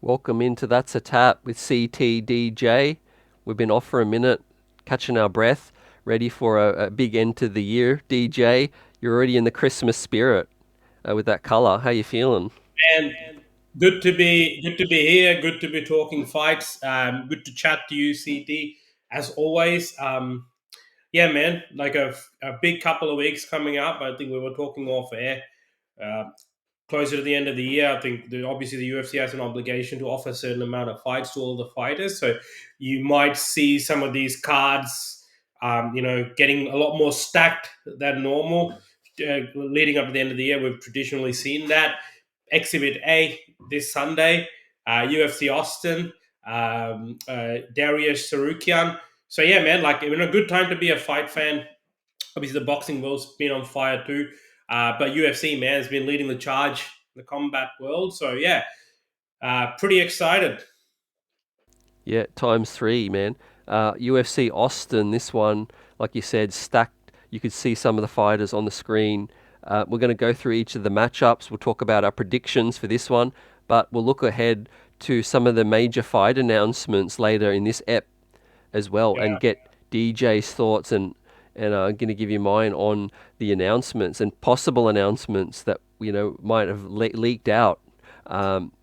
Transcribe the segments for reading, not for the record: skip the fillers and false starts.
Welcome into That's a Tap with CTDJ. We've been off for a minute, catching our breath, ready for a big end to the year. DJ, you're already in the Christmas spirit with that colour. How you feeling? And good to be here. Good to be talking fights. Good to chat to you, CT, as always. Yeah, man. Like a big couple of weeks coming up. I think we were talking off air. Uh, Closer to the end of the year, I think obviously the UFC has an obligation to offer a certain amount of fights to all the fighters. So you might see some of these cards, getting a lot more stacked than normal. Leading up to the end of the year, we've traditionally seen that. Exhibit A this Sunday, UFC Austin, Dariush Tsarukyan. So yeah, man, like in a good time to be a fight fan. Obviously, the boxing world's been on fire too, but UFC man has been leading the charge in the combat world. So yeah, pretty excited. Yeah, times three, man. UFC Austin, this one, like you said, stacked. You could see some of the fighters on the screen. We're going to go through each of the matchups. We'll talk about our predictions for this one, but we'll look ahead to some of the major fight announcements later in this ep as well Yeah, and get DJ's thoughts and I'm going to give you mine on the announcements and possible announcements that might have leaked out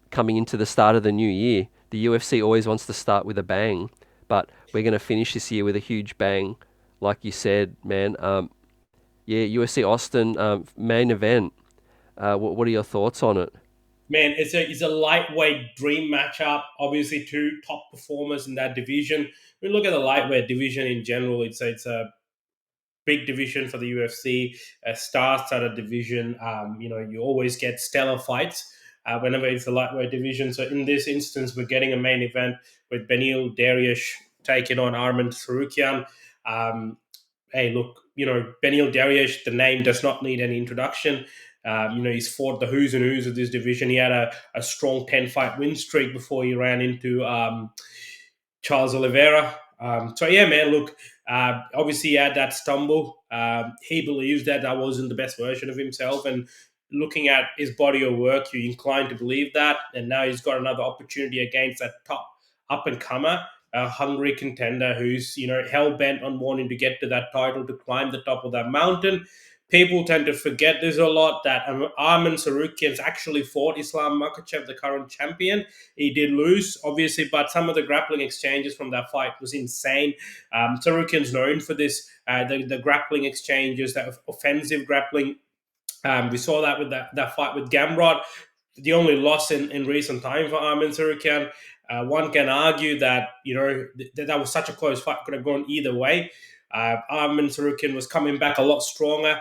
coming into the start of the new year. The UFC always wants to start with a bang, but we're going to finish this year with a huge bang, like you said, man. Yeah, UFC Austin main event. What are your thoughts on it? man, it's a lightweight dream matchup. Obviously, two top performers in that division. We look at the lightweight division in general. It's a big division for the UFC, a star-studded division. You always get stellar fights whenever it's a lightweight division. So in this instance, we're getting a main event with Benil Dariush taking on Arman Tsarukyan. Um, Hey, look, Benil Dariush, the name does not need any introduction. He's fought the who's and who's of this division. He had a strong 10 fight win streak before he ran into Charles Oliveira. So yeah, man. Look, obviously he had that stumble. He believes that that wasn't the best version of himself, and looking at his body of work, you're inclined to believe that. And now he's got another opportunity against that top up and comer, a hungry contender who's hell bent on wanting to get to that title, to climb the top of that mountain. People tend to forget there's a lot that Arman Sarukyan's actually fought Islam Makhachev, the current champion. He did lose, obviously, but some of the grappling exchanges from that fight was insane. Tsarukyan's known for this, the grappling exchanges, that offensive grappling. We saw that with that fight with Gamrot. The only loss in recent time for Armin Tsarukyan. One can argue that that was such a close fight, could have gone either way. Armin Tsarukyan was coming back a lot stronger.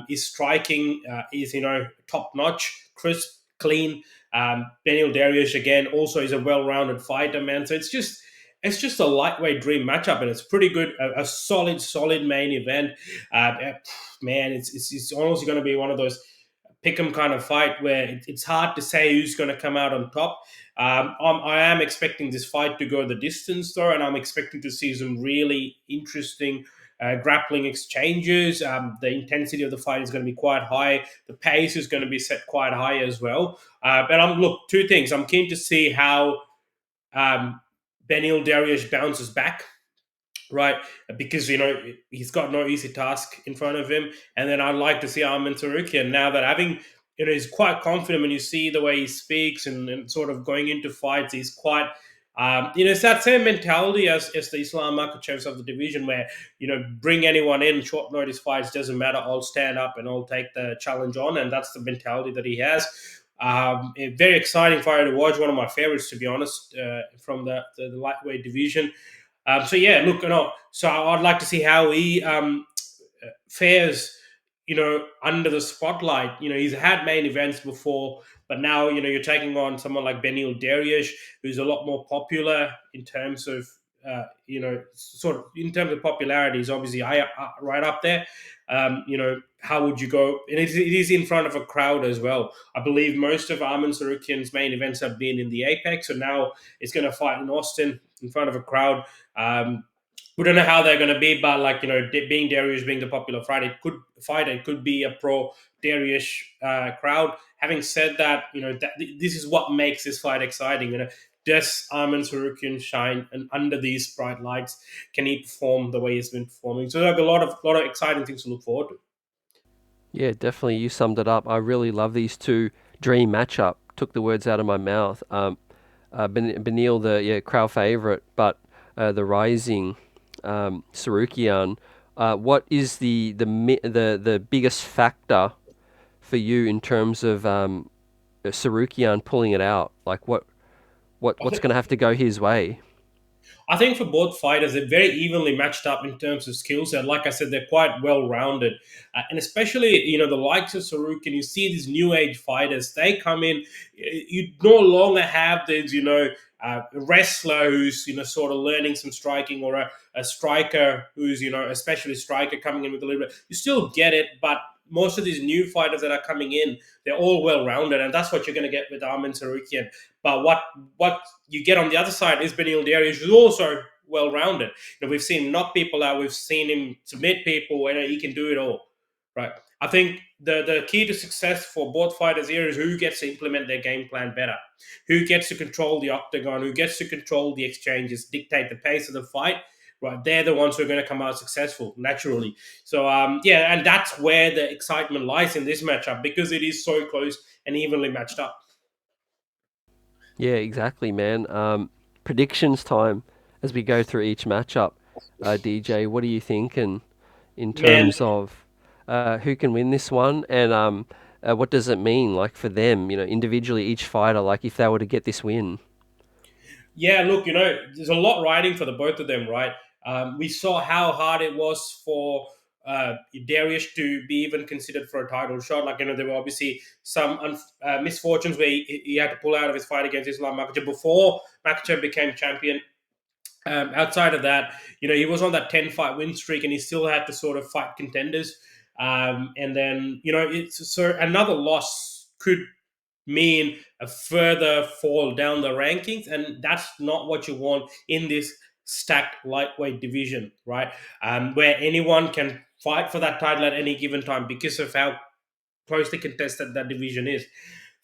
His striking is top notch, crisp, clean. Benil Dariush again also is a well-rounded fighter, man. So it's just a lightweight dream matchup, and it's pretty good. A solid main event. Man, it's honestly going to be one of those pick 'em kind of fight where it's hard to say who's going to come out on top. I am expecting this fight to go the distance, though, and I'm expecting to see some really interesting grappling exchanges. The intensity of the fight is going to be quite high. The pace is going to be set quite high as well. But look, two things. I'm keen to see how um, Benil Dariush bounces back, right? Because he's got no easy task in front of him. And then I'd like to see Armin Tarukian now that having he's quite confident when you see the way he speaks and sort of going into fights. He's quite it's that same mentality as the Islam Makachevs of the division, where bring anyone in, short notice fights, doesn't matter. I'll stand up and I'll take the challenge on, and that's the mentality that he has. A very exciting fighter to watch. One of my favorites, to be honest, from the lightweight division. So yeah, look, so I'd like to see how he fares, under the spotlight. He's had main events before, but now you're taking on someone like Benil Dariush, who's a lot more popular in terms of sort of in terms of popularity. Is obviously right up there. How would you go? And it is in front of a crowd as well. I believe most of Arman Sarukyan's main events have been in the Apex, so now it's going to fight in Austin in front of a crowd. We don't know how they're going to be, but like being Darius being the popular fighter, it could be a pro Darius crowd. having said that, this is what makes this fight exciting. Does Arman Sarukian shine and under these bright lights? Can he perform the way he's been performing? So like a lot of exciting things to look forward to. Yeah, definitely. You summed it up. I really love these two dream matchup. Took the words out of my mouth. Benil, the crowd favorite, but the rising Tsarukyan. What is the biggest factor for you in terms of Tsarukyan pulling it out? Like what's going to have to go his way? I think for both fighters, they're very evenly matched up in terms of skill set. Like I said, they're quite well rounded, and especially the likes of Saruk, and you see these new age fighters. They come in. You no longer have these wrestler who's sort of learning some striking, or a striker who's a specialist striker coming in with a little bit. You still get it, but most of these new fighters that are coming in, they're all well rounded, and that's what you're going to get with Armin Sarukian. But what you get on the other side is Benil Dariush, who's also well rounded. We've seen him knock people out, we've seen him submit people, and he can do it all. Right. I think the key to success for both fighters here is who gets to implement their game plan better, who gets to control the octagon, who gets to control the exchanges, dictate the pace of the fight. Right, they're the ones who are going to come out successful naturally. So yeah, and that's where the excitement lies in this matchup because it is so close and evenly matched up. Yeah, exactly, man. Predictions time as we go through each matchup. DJ, what are you thinking in Man, terms of who can win this one, and what does it mean, like for them, individually, each fighter, like if they were to get this win? yeah, look, there's a lot riding for the both of them, right? We saw how hard it was for Dariush to be even considered for a title shot. Like, there were obviously some misfortunes where he had to pull out of his fight against Islam Makhachev before Makhachev became champion. Outside of that, he was on that 10 fight win streak and he still had to sort of fight contenders. And then, it's so another loss could mean a further fall down the rankings, and that's not what you want in this stacked lightweight division, right? Where anyone can fight for that title at any given time because of how closely contested that division is.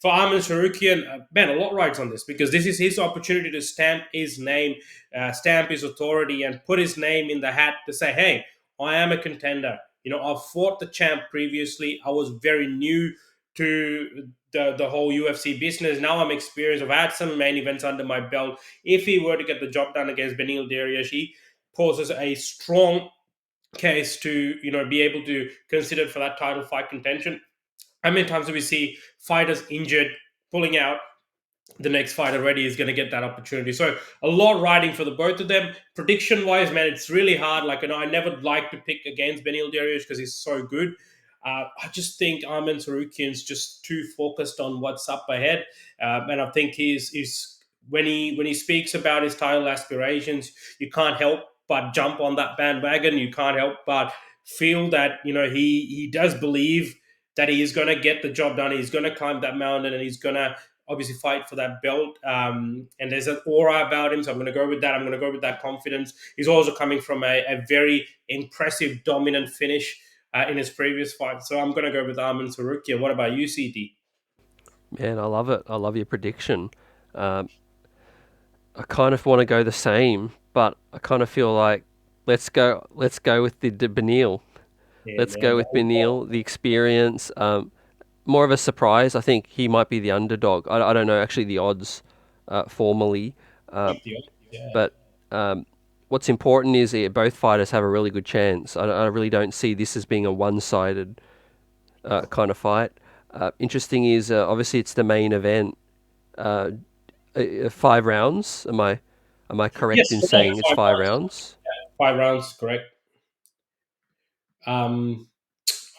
For Arman Sarukian, man, a lot rides on this because this is his opportunity to stamp his name, stamp his authority, and put his name in the hat to say, hey, I am a contender. I've fought the champ previously. I was very new to the whole UFC business. Now I'm experienced. I've had some main events under my belt. If he were to get the job done against Benil Dariush, he poses a strong case to be able to consider for that title fight contention. How many times do we see fighters injured, pulling out, the next fighter ready is going to get that opportunity. So a lot riding for the both of them. Prediction wise, man, it's really hard. Like, I never like to pick against Benil Dariush because he's so good. I just think Arman Sarukian's just too focused on what's up ahead, and I think he's when he speaks about his title aspirations, you can't help but jump on that bandwagon. You can't help but feel that he does believe that he is going to get the job done. He's going to climb that mountain, and he's going to obviously fight for that belt. And there's an aura about him, so I'm going to go with that. I'm going to go with that confidence. He's also coming from a very impressive, dominant finish in his previous fight. So I'm going to go with Arman Tsarukyan. What about you, CD? Man, I love it. I love your prediction. Um, I kind of want to go the same, but I kind of feel like let's go with the Benil. Yeah, Let's man. go with Benil, the experience. More of a surprise. I think he might be the underdog. I don't know actually the odds formally, uh, Yeah. but what's important is that both fighters have a really good chance. I really don't see this as being a one-sided kind of fight. Interesting is obviously it's the main event. Uh, 5 rounds. Am I correct Yes, in correct. saying it's Five five rounds. rounds? 5 rounds, correct. Um,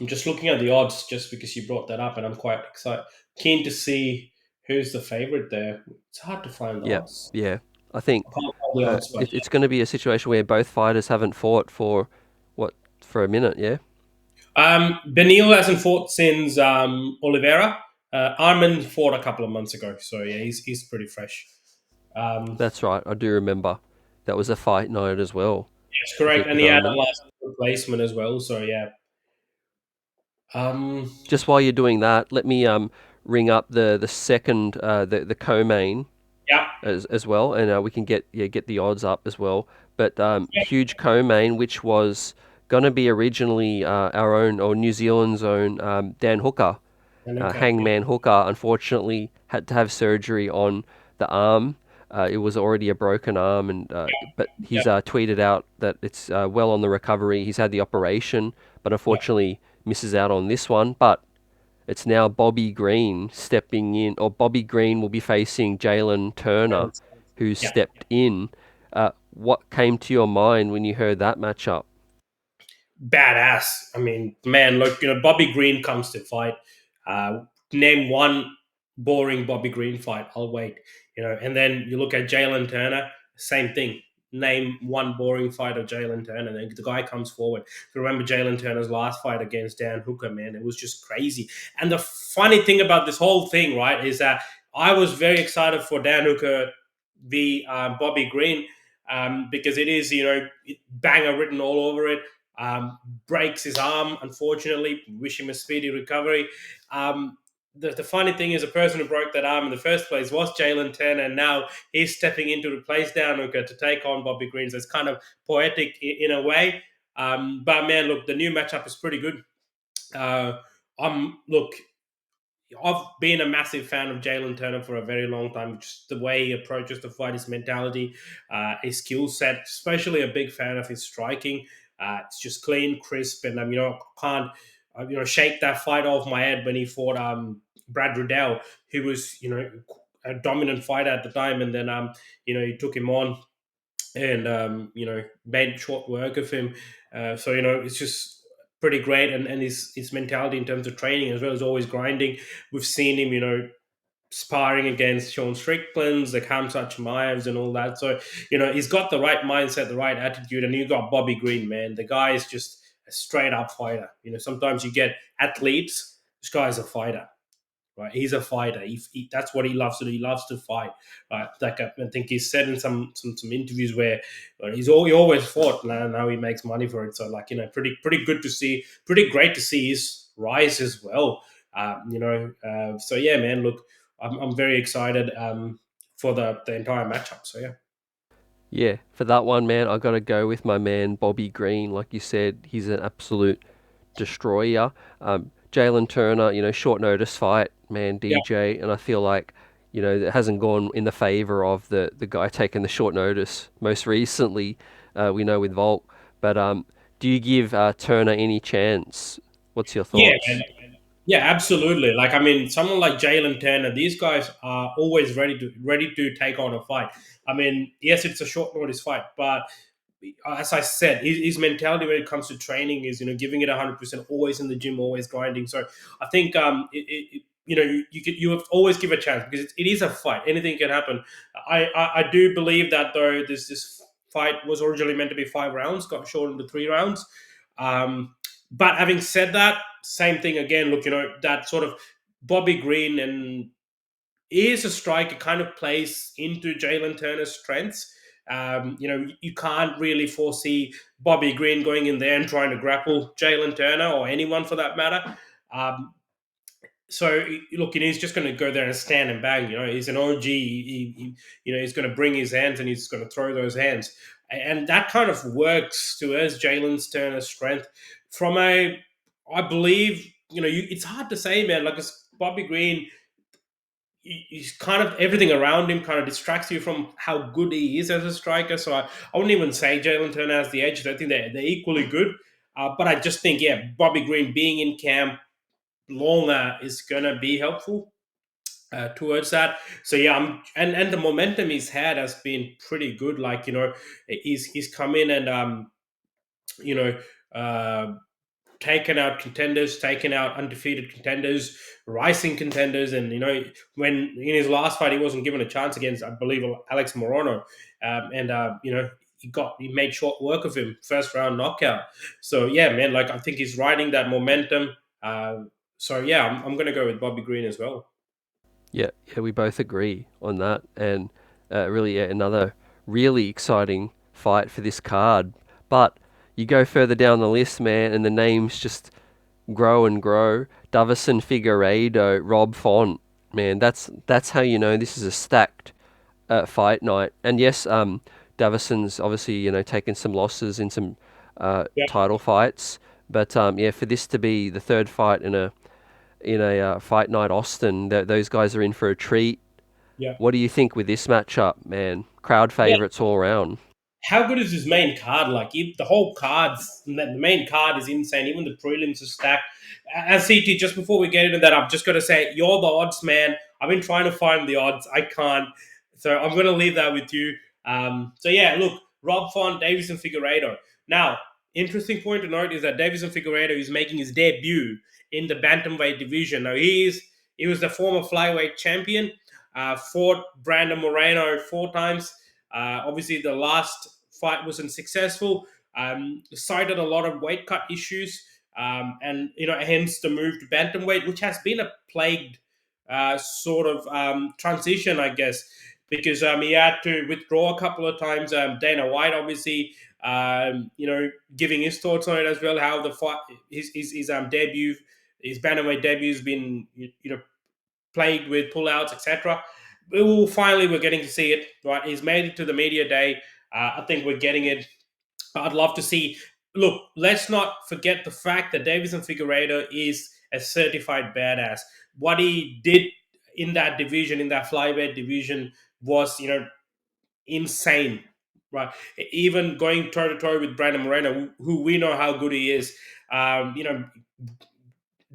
I'm just looking at the odds just because you brought that up, and I'm quite excited, keen to see who's the favorite there. It's hard to find the Yeah, odds. yeah. I think I can't find the odds, but it's going to be a situation where both fighters haven't fought for what for a minute. Yeah, Benil hasn't fought since Oliveira. Armin fought a couple of months ago, so yeah, he's pretty fresh. Um, that's right. I do remember that was a fight night as well. that's I correct, think and with he had a Armin. last replacement as well. So yeah. Um, Just while you're doing that, let me ring up the second the co-main Yeah, as well, and we can get the odds up as well. But yeah, huge co-main, which was going to be originally our own or New Zealand's own Dan Hooker, and okay, yeah, Hangman Hooker. Unfortunately, had to have surgery on the arm. It was already a broken arm, and but yeah, he's tweeted out that it's well on the recovery. He's had the operation, but yeah. unfortunately misses out on this one. But it's now Bobby Green stepping in, or Bobby Green will be facing Jalen Turner, who Yeah. stepped in. What came to your mind when you heard that matchup? Badass. I mean, man, look, Bobby Green comes to fight. Name one boring Bobby Green fight. I'll wait. And then you look at Jalen Turner, same thing. Name one boring fight of Jalen Turner. Then the guy comes forward. Remember Jalen Turner's last fight against Dan Hooker, man. It was just crazy. And the funny thing about this whole thing, right, is that I was very excited for Dan Hooker v. Bobby Green, because it is, banger written all over it. um, Breaks his arm, unfortunately. Wish him a speedy recovery. The funny thing is, the person who broke that arm in the first place was Jalen Turner, and now he's stepping in to replace Danuka to take on Bobby Green. So it's kind of poetic in a way. But man, look, the new matchup is pretty good. Look, I've been a massive fan of Jalen Turner for a very long time. Just the way he approaches the fight, his mentality, his skill set. Especially a big fan of his striking. It's just clean, crisp, and I can't shake that fight off my head when he fought Brad Riddell, who was a dominant fighter at the time, and then he took him on and made short work of him. So it's just pretty great, and his mentality in terms of training as well is always grinding. We've seen him, sparring against Sean Strickland's, the Kamsat Chimaevs, and all that. So he's got the right mindset, the right attitude, and you got Bobby Green, man. The guy is just a straight up fighter. Sometimes you get athletes. This guy's a fighter. Right, he's a fighter. That's what he loves to do. He loves to fight. Right, like I think he's said in some interviews where he always fought. Now he makes money for it. So pretty good to see. Pretty great to see his rise as well. So yeah, man. Look, I'm very excited for the entire matchup. So yeah. Yeah, for that one, man, I got to go with my man Bobby Green. Like you said, he's an absolute destroyer. Jalen Turner, short notice fight, man, Yeah. DJ, and I feel like, it hasn't gone in the favor of the guy taking the short notice most recently. We know with Volk, but do you give Turner any chance? What's your Yeah, man. thoughts? Yeah, absolutely. Like I mean, someone like Jalen Turner, these guys are always ready to take on a fight. I mean, yes, it's a short notice fight, but as I said, his mentality when it comes to training is giving it 100%, always in the gym, always grinding. So I think you have always give a chance because it is a fight. Anything can happen. I do believe that though this fight was originally meant to be 5 rounds, got shortened to 3 rounds. But having said that, same thing again. Look, that sort of Bobby Green and is a striker kind of plays into Jalen Turner's strengths. You can't really foresee Bobby Green going in there and trying to grapple Jalen Turner or anyone for that matter. Um, so look, he's just going to go there and stand and bang. He's an OG. He's going to bring his hands and he's going to throw those hands, and that kind of works towards Jalen Turner's strength. I believe it's hard to say, man. Like Bobby Green, he's kind of everything around him kind of distracts you from how good he is as a striker. So I wouldn't even say Jalen Turner has the edge. I think they're equally good. But I just think, yeah, Bobby Green being in camp longer is going to be helpful towards that. So yeah, and the momentum he's had has been pretty good. Like he's come in and you know uh, taken out contenders, taken out undefeated contenders, rising contenders, and when in his last fight he wasn't given a chance against, I believe, Alex Morono, and he made short work of him, first round knockout. So yeah, man, like I think he's riding that momentum. So yeah, I'm gonna go with Bobby Green as well. Yeah, yeah, we both agree on that, and really another really exciting fight for this card. But you go further down the list, man, and the names just grow and grow. Davison Figueiredo, Rob Font. Man, that's how you know this is a stacked fight night. And yes, Davison's obviously taken some losses in some Yeah, title fights, but yeah, for this to be the third fight in a fight night, Austin, those guys are in for a treat. yeah. What do you think with this matchup, man? Crowd Yeah, favourites all around. how good is his main card? Like, if the whole cards, the main card is insane. Even the prelims are stacked. And CT, just before we get into that, I've just got to say, you're the odds man. I've been trying to find the odds. I can't. So I'm going to leave that with you. So yeah, look, Rob Font, Davison Figueiredo. Now, interesting point to note is that Davison Figueiredo is making his debut in the bantamweight division. Now he was the former flyweight champion. Fought Brandon Moreno 4 times. Obviously, the last fight wasn't successful. Cited a lot of weight cut issues, and hence the move to bantamweight, which has been a plagued sort of transition, I guess, because he had to withdraw a couple of times. Dana White, obviously, giving his thoughts on it as well. How the fight, his debut, his bantamweight debut has been plagued with pullouts, etc. We're getting to see it. Right, he's made it to the media day. I think we're getting it. I'd love to see. Look, let's not forget the fact that Davison Figueiredo is a certified badass. What he did in that division, in that flyweight division, was insane. Right, even going toe to toe with Brandon Moreno, who we know how good he is.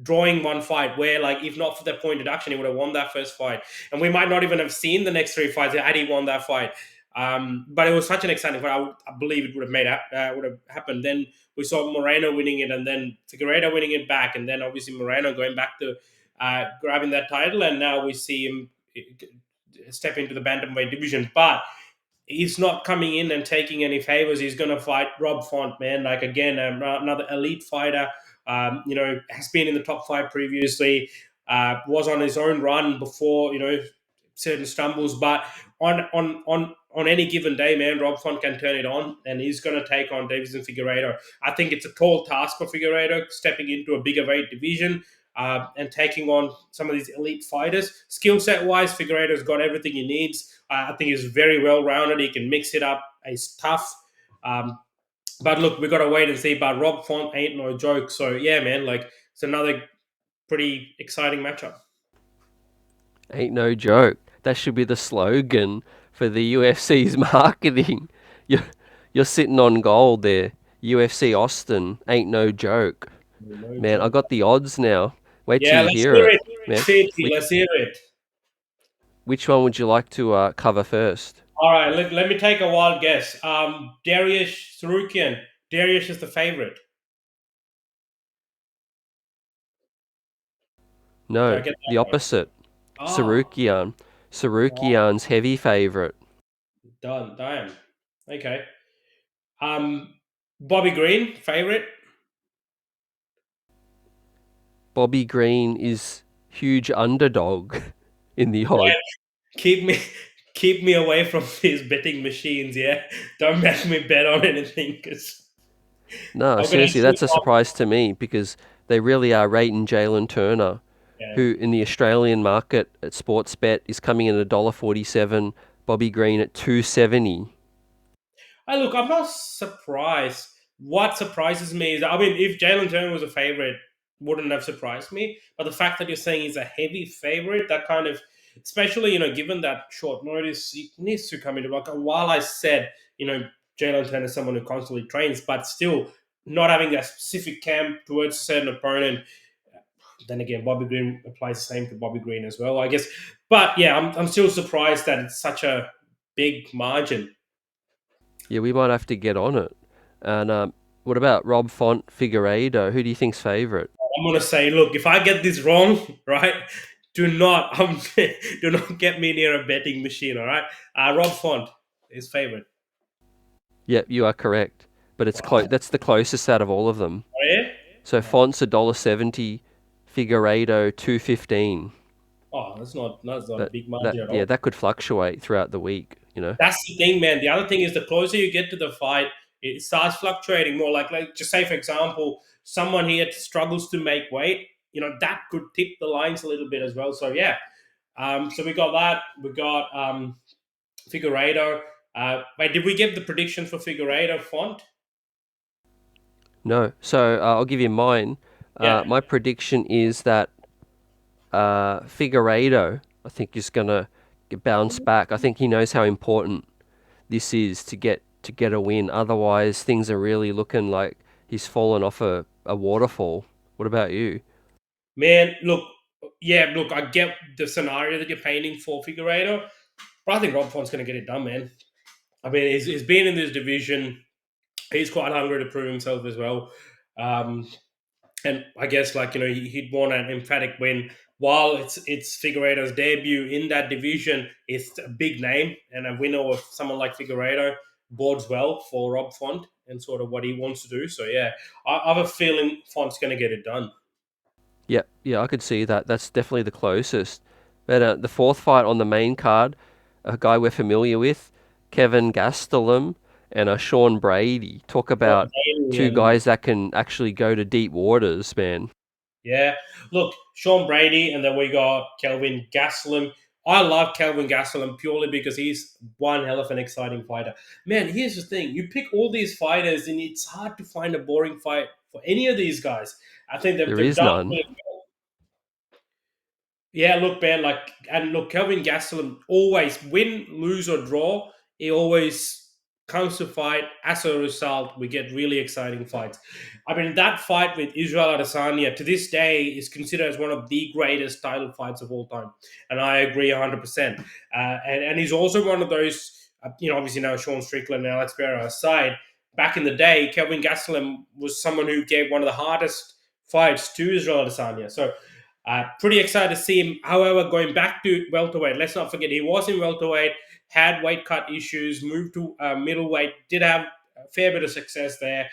Drawing one fight where, like, if not for that point deduction, he would have won that first fight, and we might not even have seen the next three fights had he won that fight. But it was such an exciting fight. I believe it would have would have happened. Then we saw Moreno winning it, and then Figueiredo winning it back, and then obviously Moreno going back to grabbing that title, and now we see him step into the bantamweight division. But he's not coming in and taking any favors. He's going to fight Rob Font, man. Like, again, another elite fighter. Has been in the top five previously. Was on his own run before certain stumbles, but on any given day, man, Rob Font can turn it on, and he's going to take on Davison Figueiredo. I think it's a tall task for Figueiredo stepping into a bigger weight division. And taking on some of these elite fighters. Skill set wise, Figueiredo's got everything he needs. I think he's very well rounded. He can mix it up. He's tough. Um, but look, we got to wait and see. But Rob Font ain't no joke. So yeah, man, like, it's another pretty exciting matchup. Ain't no joke. That should be the slogan for the UFC's marketing. You're, you're sitting on gold there. UFC Austin ain't no joke. No Man, I joke. got the odds now. Wait till Yeah, you let's hear hear it, it. man. City, Which, let's hear it. which one would you like to cover first? All right, let me take a wild guess. Dariush Tsarukyan. Dariush is the favorite. Did I No, get the that right? opposite. Ah, Tsarukyan. oh, Tsarukyan's heavy favourite. done. Damn. Okay. Um, Bobby Green, favorite. Bobby Green is huge underdog in the odds. Right. Keep me keep me away from these betting machines. Yeah, don't make me bet on anything because No, I'm gonna seriously, shoot that's a off. surprise to me because they really are rating Jalen Turner, Yeah. who in the Australian market at Sportsbet is coming in at $1.47. Bobby Green at 270. Hey, look, I'm not surprised. What surprises me is, I mean, if Jalen Turner was a favorite, wouldn't have surprised me. But the fact that you're saying he's a heavy favorite, that kind of, especially given that short notice, he needs to come into, like, while I said, Jalen Turner is someone who constantly trains, but still not having a specific camp towards a certain opponent. Then again, Bobby Green applies the same to Bobby Green as well, I guess. But yeah, I'm still surprised that it's such a big margin. Yeah, we might have to get on it. And what about Rob Font Figueiredo? Who do you think's favourite? I'm gonna say, look, if I get this wrong, right, do not get me near a betting machine. All right, Rob Font, his favorite. Yep, you are correct. But it's Wow. close. That's the closest out of all of them. Oh, yeah. So Font's $1.70, Figueiredo 2.15. That's not a That big that margin at yeah, all. that could fluctuate throughout the week. You know. That's the thing, man. The other thing is, the closer you get to the fight, it starts fluctuating more. Like just say, for example, someone here struggles to make weight, that could tip the lines a little bit as well. So yeah, so we got that. We got Figueiredo. Wait, did we give the predictions for Figueiredo Font? No. So I'll give you mine. Yeah. My prediction is that Figueiredo, I think, is gonna bounce back. I think he knows how important this is to get a win. Otherwise, things are really looking like he's fallen off a waterfall. What about you? Man, look, yeah, look, I get the scenario that you're painting for Figueiredo, but I think Rob Font's going to get it done, man. I mean, he's been in this division. He's quite hungry to prove himself as well. Um, and I guess, like, he'd want an emphatic win. While it's Figueiredo's debut in that division, it's a big name, and a winner of someone like Figueiredo bodes well for Rob Font and sort of what he wants to do. So yeah, I have a feeling Font's going to get it done. Yeah, yeah, I could see that. That's definitely the closest. But the fourth fight on the main card, a guy we're familiar with, Kevin Gastelum and Sean Brady. Talk Sean about Brady two and guys that can actually go to deep waters, man. yeah, look, Sean Brady, and then we got Kelvin Gastelum. I love Kelvin Gastelum purely because he's one hell of an exciting fighter. Man, here's the thing: you pick all these fighters, and it's hard to find a boring fight for any of these guys. I think they've, There they've is done. none. Yeah, look, man, and look, Kelvin Gastelum always win, lose or draw. He always comes to fight. As a result, we get really exciting fights. I mean, that fight with Israel Adesanya to this day is considered as one of the greatest title fights of all time, and I agree 100%. And he's also one of those. Obviously now Sean Strickland and Alex Pereira aside. Back in the day, Kelvin Gastelum was someone who gave one of the hardest fights to Israel Adesanya. So pretty excited to see him. However, going back to welterweight, let's not forget he was in welterweight, had weight cut issues, moved to middleweight, did have a fair bit of success there.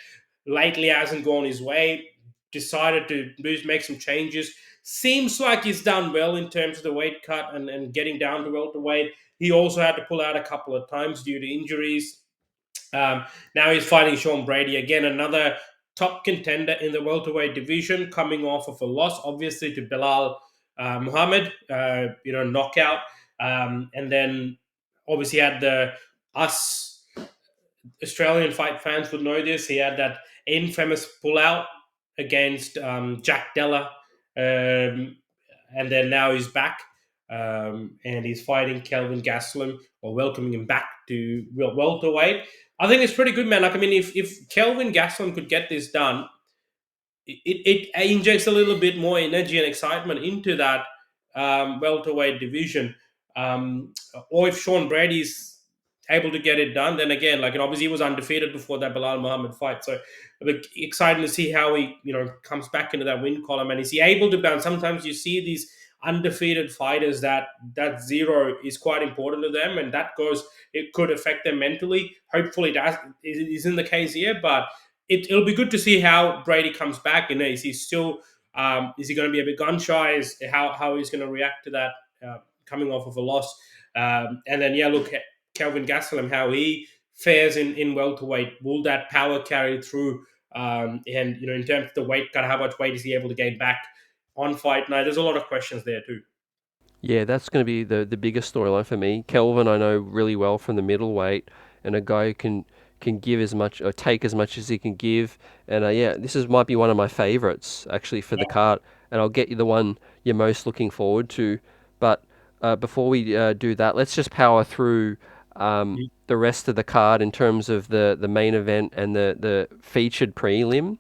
Lately hasn't gone his way. Decided to make some changes. Seems like he's done well in terms of the weight cut and getting down to welterweight. He also had to pull out a couple of times due to injuries. Now he's fighting Sean Brady again, another top contender in the welterweight division, coming off of a loss, obviously to Bilal Muhammad, knockout, and then obviously had the us Australian fight fans would know this. He had that infamous pullout against Jack Della, and then now he's back, and he's fighting Kelvin Gastelum or welcoming him back to welterweight. I think it's pretty good, man. Like, I mean, if Kelvin Gastelum could get this done, it injects a little bit more energy and excitement into that welterweight division. Or if Sean Brady's able to get it done, then again, like, and obviously he was undefeated before that Bilal Muhammad fight, so exciting to see how he comes back into that win column, and is he able to bounce? Sometimes you see these undefeated fighters that zero is quite important to them, and that goes, it could affect them mentally. Hopefully that isn't the case here, but it'll be good to see how Brady comes back. And is he still is he going to be a bit gun shy? Is how he's going to react to that coming off of a loss? And then yeah, look at Kelvin Gastelum, how he fares in welterweight. Will that power carry through? And in terms of the weight cut, how much weight is he able to gain back on fight night? There's a lot of questions there too. Yeah, that's going to be the biggest storyline for me. Kelvin, I know really well from the middleweight, and a guy who can give as much or take as much as he can give. And yeah, this is might be one of my favorites actually for the card. And I'll get you the one you're most looking forward to. But before we do that, let's just power through the rest of the card in terms of the main event and the featured prelim,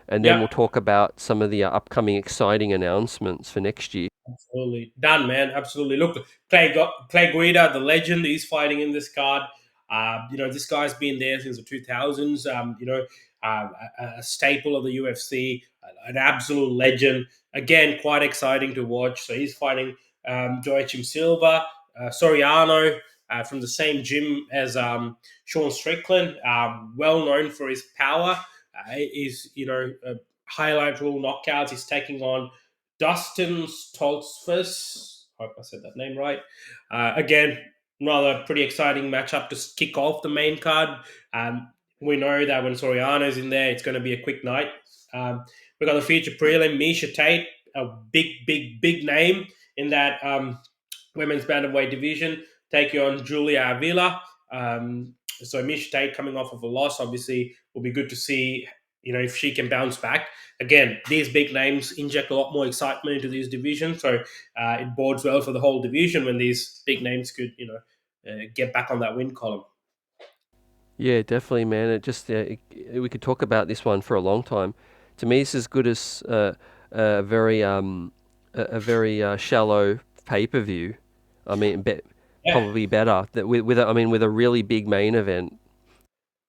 and then Yep. we'll talk about some of the upcoming exciting announcements for next year. Absolutely. Done, man. Absolutely. Look, Clay Guida, the legend, is fighting in this card. This guy's been there since the 2000s, a staple of the UFC, an absolute legend. Again, quite exciting to watch. So he's fighting Joachim Silva, Soriano, from the same gym as Sean Strickland, well known for his power. Highlight rule knockouts. He's taking on Dustin Stoltzfus. Hope I said that name right. Again, another pretty exciting matchup to kick off the main card. We know that when Soriano's in there, it's going to be a quick night. We've got the feature prelim, Misha Tate, a big name in that women's bantamweight division, taking on Julia Avila. So Misha Tate coming off of a loss, obviously, will be good to see. If she can bounce back again, these big names inject a lot more excitement into these divisions. So it bodes well for the whole division when these big names could, get back on that win column. Yeah, definitely, man. We could talk about this one for a long time. To me, it's as good as a very a very shallow pay per view. I mean, Yeah, probably better that with a really big main event.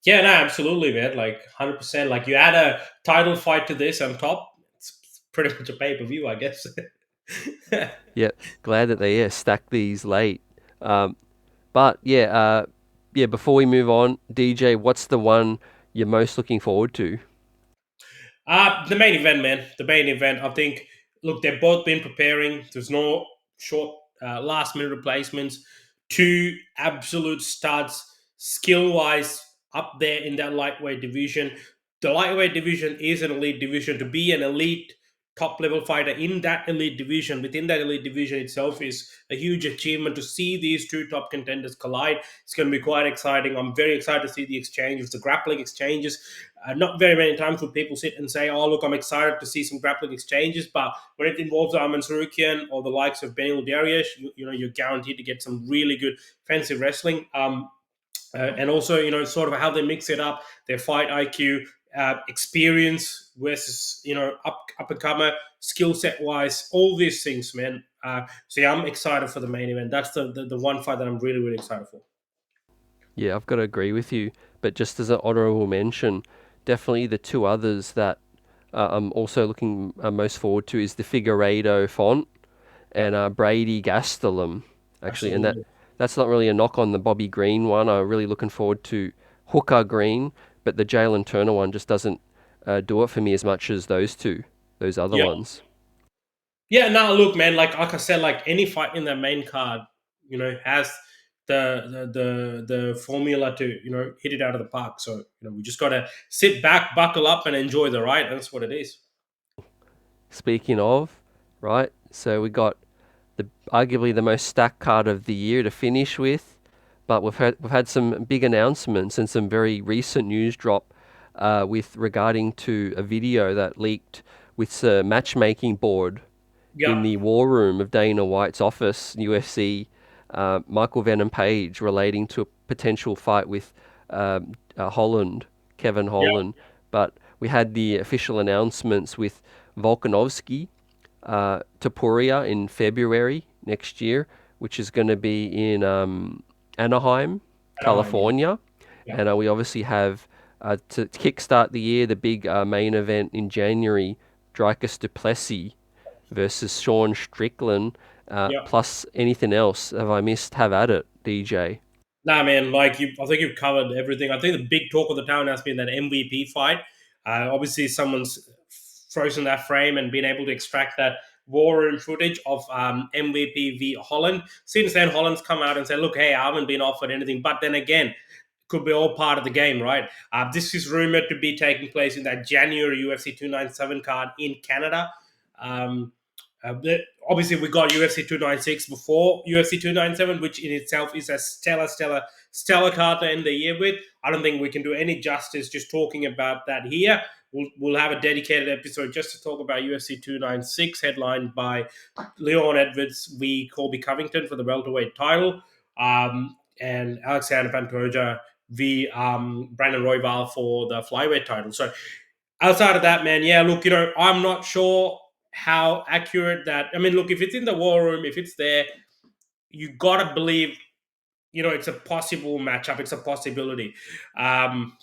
yeah, no, absolutely, man. Like 100%. Like you add a title fight to this on top, it's pretty much a pay per view, I guess. Yeah, glad that they stacked these late. Um, but yeah. Before we move on, DJ, what's the one you're most looking forward to? The main event, man. The main event. I think. Look, they've both been preparing. There's no short last minute replacements. Two absolute studs, skill wise, up there in that lightweight division. The lightweight division is an elite division. To be an elite top level fighter in that elite division, within that elite division itself, is a huge achievement. To see these two top contenders collide, it's going to be quite exciting. I'm very excited to see the exchanges, the grappling exchanges. Not very many times will people sit and say, "Oh, look, I'm excited to see some grappling exchanges." But when it involves Tsarukyan or the likes of Benil Dariush, you're guaranteed to get some really good fancy wrestling. And also, sort of how they mix it up, their fight IQ, experience versus up and comer, skill set wise, all these things, man. So yeah, I'm excited for the main event. That's the one fight that I'm really really excited for. Yeah, I've got to agree with you. But just as an honourable mention, definitely the two others that I'm also looking most forward to is the Figueiredo Font Yeah, and Brady Gastelum, actually. And absolutely. that's not really a knock on the Bobby Green one. I'm really looking forward to Hooker Green, but the Jalen Turner one just doesn't do it for me as much as those other Yeah. ones. Yeah, no, look, man. Like I said, like any fight in the main card, has the formula to hit it out of the park. So we just gotta sit back, buckle up, and enjoy the ride. That's what it is. Speaking of, right, so we got the arguably the most stacked card of the year to finish with, but we've had some big announcements and some very recent news drop with regarding to a video that leaked with a matchmaking board in Yeah, the war room of Dana White's office, UFC, Michael Venom Page, relating to a potential fight with Holland, Kevin yeah, Holland. But we had the official announcements with Volkanovski, Topuria in February next year, which is going to be in Anaheim, Anaheim. Yeah, California. yeah, And we obviously have to kickstart the year the big main event in January, Dricus Duplessis versus Sean Strickland, yeah. plus anything else. Have I missed? Have at it, DJ. Nah, man. Like I think you've covered everything. I think the big talk of the town has been that MVP fight. Obviously, someone's frozen that frame and been able to extract that war room footage of MVP v Holland. Since then, Holland's come out and said, "Look, hey, I haven't been offered anything." But then again, could be all part of the game, right? This is rumored to be taking place in that January UFC 297 card in Canada. Um, Obviously, we got UFC 296 before UFC 297, which in itself is a stellar card to end the year with. I don't think we can do any justice just talking about that here. We'll have a dedicated episode just to talk about UFC 296, headlined by Leon Edwards v. Colby Covington for the welterweight title, and Alexander Pantoja v. Brandon Royval for the flyweight title. So outside of that, man, yeah, look, I'm not sure how accurate that. I mean, look, if it's in the war room, if it's there, you gotta believe, it's a possible matchup. It's a possibility. Um,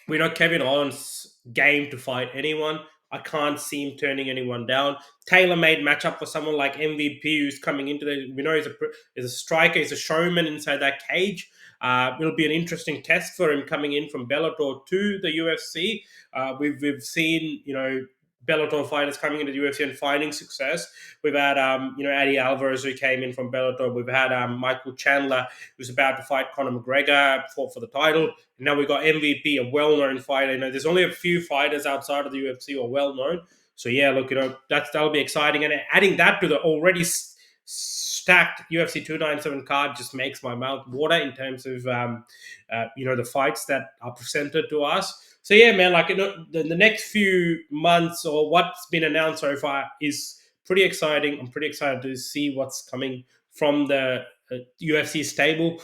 we know Kevin Owens game to fight anyone. I can't see him turning anyone down. Tailor-made matchup for someone like MVP who's coming into the. We know he's a striker. He's a showman inside that cage. It'll be an interesting test for him coming in from Bellator to the UFC. We've seen Bellator fighters coming into the UFC and finding success. We've had Eddie Alvarez, who came in from Bellator. We've had Michael Chandler, who's about to fight Conor McGregor, fought for the title. And now we've got MVP, a well-known fighter. There's only a few fighters outside of the UFC who are well-known. So yeah, look, that'll be exciting. And adding that to the already stacked UFC 297 card just makes my mouth water in terms of the fights that are presented to us. So yeah, man, the next few months or what's been announced so far is pretty exciting. I'm pretty excited to see what's coming from the UFC stable.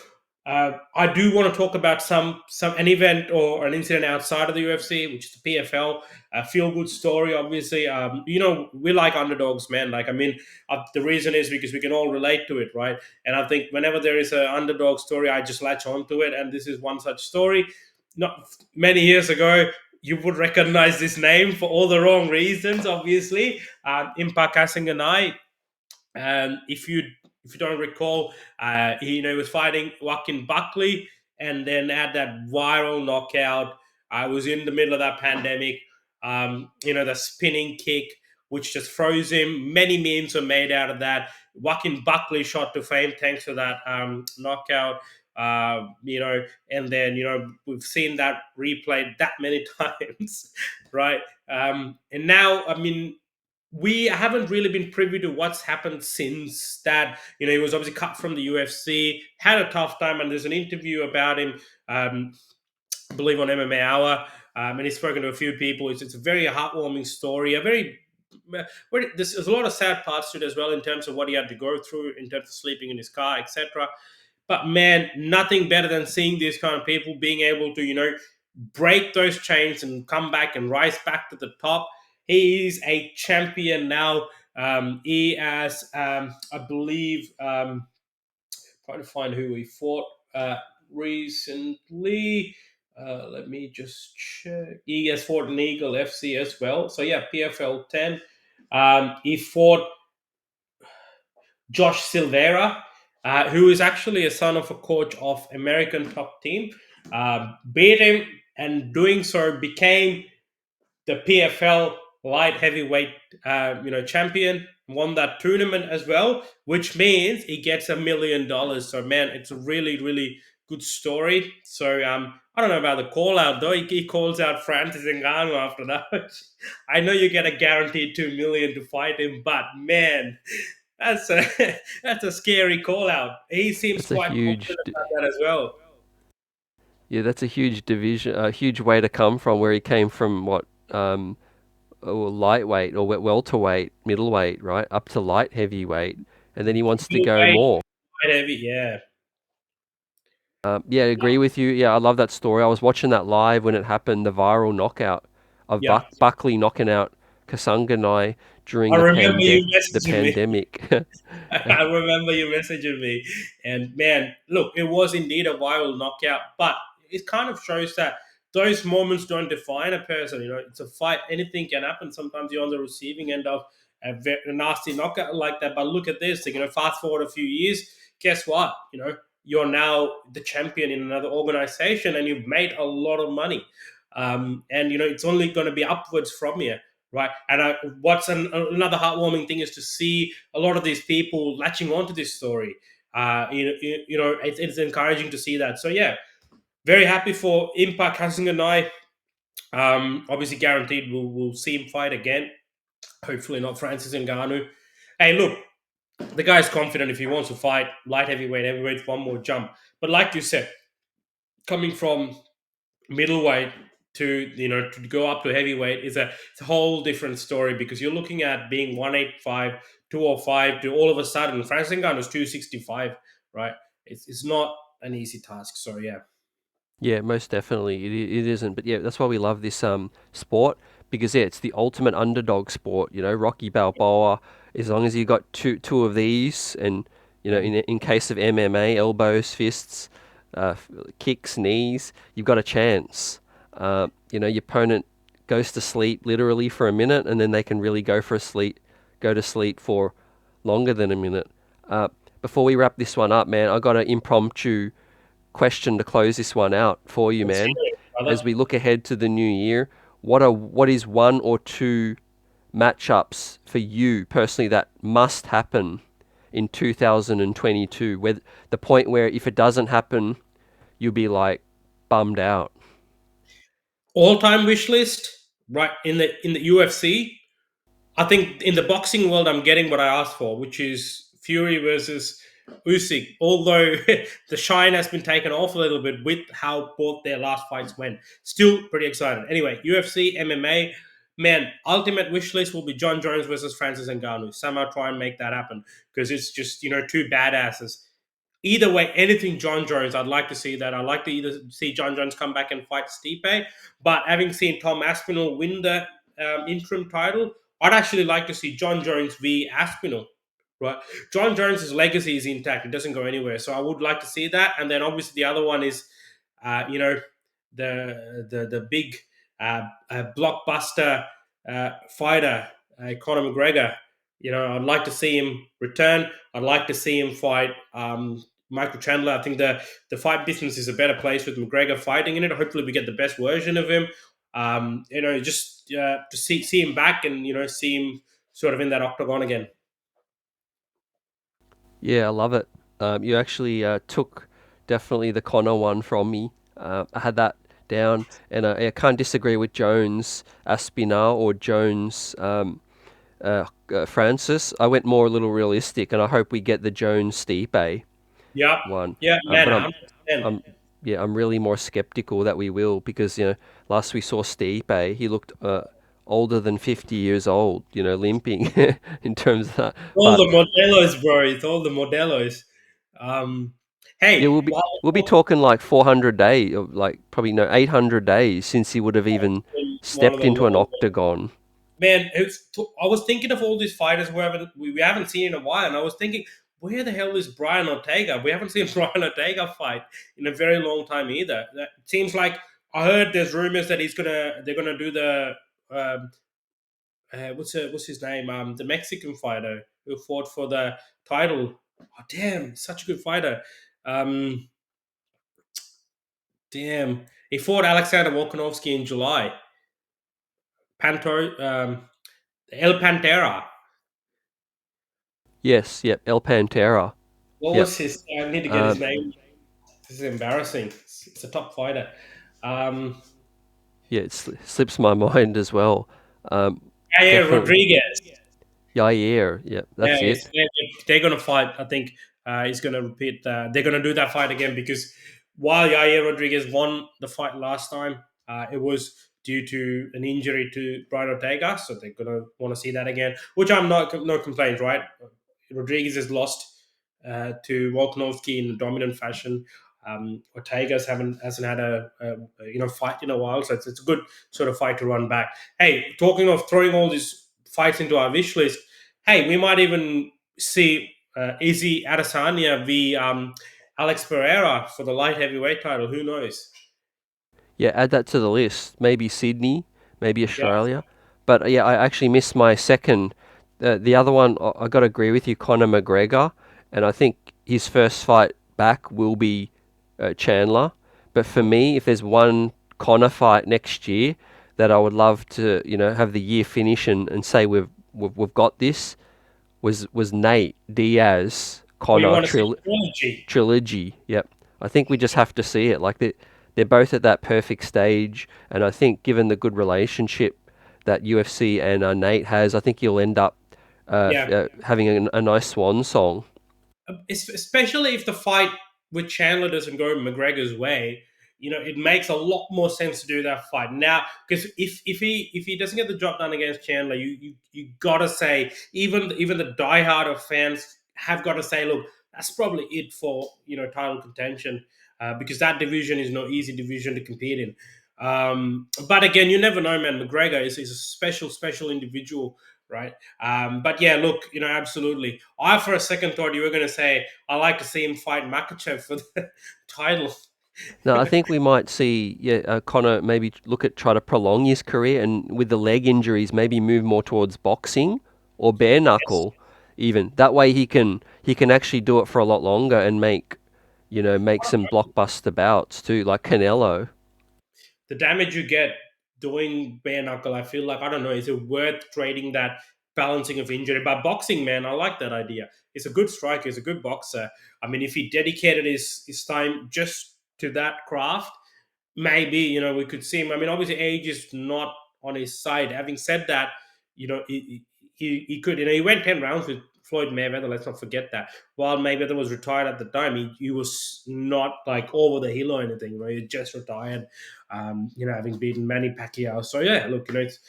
I do want to talk about an event or an incident outside of the UFC, which is the PFL. A feel good story, obviously. We like underdogs, man. The reason is because we can all relate to it, right? And I think whenever there is an underdog story, I just latch onto it. And this is one such story. Not many years ago, you would recognize this name for all the wrong reasons, obviously. Impa Kasanganai. If you don't recall, he was fighting Joaquin Buckley, and then had that viral knockout. I was in the middle of that pandemic. The spinning kick, which just froze him. Many memes were made out of that. Joaquin Buckley shot to fame thanks to that knockout. And then we've seen that replayed that many times, right? And now, I mean, we haven't really been privy to what's happened since that. He was obviously cut from the UFC, had a tough time, and there's an interview about him, I believe on MMA Hour, and he's spoken to a few people. It's a very heartwarming story, there's a lot of sad parts to it as well in terms of what he had to go through in terms of sleeping in his car, etc. But man, nothing better than seeing these kind of people being able to, break those chains and come back and rise back to the top. He is a champion now. He has, I believe, trying to find who he fought recently. Let me just check. He has fought in Eagle FC as well. So yeah, PFL 10. He fought Josh Silveira, who is actually a son of a coach of American top team. Beat him, and doing so became the PFL light heavyweight, champion. Won that tournament as well, which means he gets $1 million. So man, it's a really, really good story. So I don't know about the call out though. He calls out Francis Ngannou after that. I know you get a guaranteed 2 million to fight him, but man, that's a that's a scary call out. He seems That's a quite huge, confident about that as well. yeah, that's a huge division, a huge way to come from. Where he came from, what, lightweight or welterweight, middleweight, right, up to light heavyweight, and then he wants to go Middleweight, more. quite heavy, yeah. Yeah, I agree with you. Yeah, I love that story. I was watching that live when it happened, the viral knockout of Yeah. Buckley knocking out Kasanganai during I remember you the messaging me. pandemic. I remember you messaging me, and man, look, it was indeed a viral knockout, but it kind of shows that those moments don't define a person. It's a fight; anything can happen. Sometimes you're on the receiving end of a nasty knockout like that. But look at this. Fast forward a few years, guess what? You're now the champion in another organization, and you've made a lot of money. And it's only going to be upwards from here, right? And what's another heartwarming thing is to see a lot of these people latching onto this story. It's encouraging to see that. So yeah, very happy for Impact Hansing and I. Obviously, guaranteed we'll see him fight again. Hopefully, not Francis Ngannou. Hey, look, the guy's confident if he wants to fight light heavyweight, heavyweight, one more jump. But like you said, coming from middleweight to go up to heavyweight it's a whole different story, because you're looking at being 185, 205 to all of a sudden Francis Ngannou is 265, right? It's not an easy task. So yeah. Yeah, most definitely. It isn't. But yeah, that's why we love this sport, because yeah, it's the ultimate underdog sport. Rocky Balboa. As long as you got two of these, and Yeah. in case of MMA, elbows, fists, kicks, knees, you've got a chance. Your opponent goes to sleep literally for a minute, and then they can really go to sleep for longer than a minute. Before we wrap this one up, man, I got an impromptu question to close this one out for you, Let's man. hear it, As brother. we look ahead to the new year, what is one or two matchups for you personally that must happen in 2022? Where the point where if it doesn't happen, you'll be like bummed out. All time wish list, right? In the UFC, I think in the boxing world, I'm getting what I asked for, which is Fury versus Usyk. Although the shine has been taken off a little bit with how both their last fights went, still pretty excited. Anyway, UFC, MMA, man, ultimate wish list will be John Jones versus Francis Ngannou. Somehow try and make that happen because it's just two badasses. Either way, anything John Jones, I'd like to see that. I'd like to either see John Jones come back and fight Stipe, but having seen Tom Aspinall win the interim title, I'd actually like to see John Jones v Aspinall. Right, John Jones's legacy is intact; it doesn't go anywhere. So I would like to see that. And then obviously the other one is, you know, the big blockbuster fighter, Conor McGregor. I'd like to see him return. I'd like to see him fight Michael Chandler. I think the fight business is a better place with McGregor fighting in it. Hopefully, we get the best version of him. Just to see him back and see him sort of in that octagon again. Yeah, I love it. You actually took definitely the Connor one from me. I had that down, and I can't disagree with Jones Aspinall or Jones Francis. I went more a little realistic, and I hope we get the Jones Stipe Yeah, one. yeah, man, But 100%. I'm yeah, I'm really more skeptical that we will because last we saw Stipe, he looked older than 50 years old. Limping in terms of that. All But the Modelos, bro. It's all the Modelos. Um, yeah, hey, we'll be talking like 400 days, or like probably no 800 days since he would have even one of stepped the into an longest. octagon. Man, I was thinking of all these fighters we haven't seen in a while, and I was thinking, where the hell is Brian Ortega? We haven't seen Brian Ortega fight in a very long time either. It seems like I heard there's rumors that they're gonna do the um, what's his name? The Mexican fighter who fought for the title. Oh, damn, such a good fighter. Um, damn, he fought Alexander Volkanovski in July. El Pantera. Yes, yep, El Pantera. What Yep. was his? I need to get his Um, name. This is embarrassing. It's a top fighter. Um, yeah, it slips my mind as well. Um, Jair Definitely. Rodriguez. Yair, yeah, Yeah, that's it. they're going to fight. I think he's going to repeat. They're going to do that fight again because while Yair Rodriguez won the fight last time, it was due to an injury to Brian Ortega. So they're going to want to see that again, which I'm not no complaints. Right, Rodriguez has lost to Volkanovski in a dominant fashion. Ortega's hasn't had a fight in a while, so it's a good sort of fight to run back. Hey, talking of throwing all these fights into our wish list, hey, we might even see Izzy Adesanya v Alex Pereira for the light heavyweight title. Who knows? Yeah, add that to the list. Maybe Sydney, maybe Yeah, Australia. But yeah, I actually missed my second. The other one, I got to agree with you, Conor McGregor, and I think his first fight back will be Chandler. But for me, if there's one Conor fight next year that I would love to, have the year finish and say we've got this, was Nate Diaz we Conor want to see trilogy. trilogy. Yep. I think we just have to see it. Like they're both at that perfect stage, and I think given the good relationship that UFC and Nate has, I think you'll end up Yeah, having a nice swan song. especially if the fight with Chandler doesn't go McGregor's way, it makes a lot more sense to do that fight now. Because if he doesn't get the job done against Chandler, you gotta say even the diehard of fans have got to say, look, that's probably it for title contention because that division is no easy division to compete in. But again, you never know, man. McGregor is a special individual, right? But yeah, look, absolutely. I for a second thought you were going to say I like to see him fight Makachev for the title. No, I think we might see Connor maybe look at try to prolong his career, and with the leg injuries, maybe move more towards boxing or bare Yes. knuckle. Even that way, he can actually do it for a lot longer and make some blockbuster bouts too, like Canelo. The damage you get doing bare knuckle, I feel like, I don't know, is it worth trading that balancing of injury? But boxing, man, I like that idea. He's a good striker, he's a good boxer. I mean, if he dedicated his time just to that craft, maybe, we could see him. I mean, obviously age is not on his side. Having said that, he could, he went 10 rounds with Floyd Mayweather, let's not forget that. While Mayweather was retired at the time, he was not like over the hill or anything. He just retired, having beaten Manny Pacquiao. So yeah, look, it's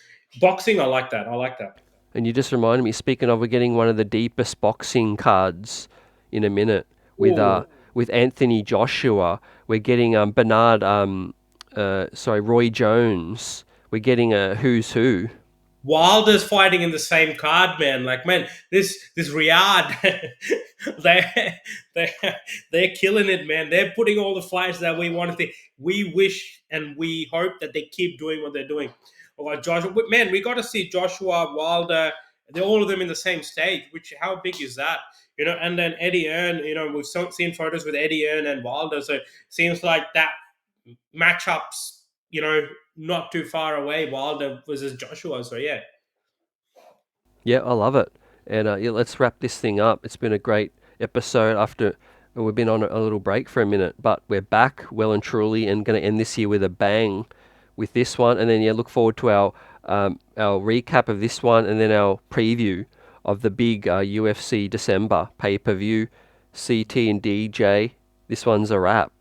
boxing. I like that. I like that. And you just reminded me. Speaking of, we're getting one of the deepest boxing cards in a minute Ooh. with Anthony Joshua. We're getting Roy Jones. We're getting a who's who. Wilder's fighting in the same card, man. Like, man, this Riyadh, they they they're killing it, man. They're putting all the fights that we wanted to. We wish and we hope that they keep doing what they're doing. Oh, Joshua, man, we got to see Joshua, Wilder. They're all of them in the same stage. Which, how big is that? And then Eddie Earn. We've seen photos with Eddie Earn and Wilder. So it seems like that matchups, not too far away. Wilder versus Joshua. So yeah. Yeah, I love it. And yeah, let's wrap this thing up. It's been a great episode after we've been on a little break for a minute, but we're back well and truly and going to end this year with a bang with this one. And then, yeah, look forward to our recap of this one and then our preview of the big UFC December pay-per-view, CT and DJ. This one's a wrap.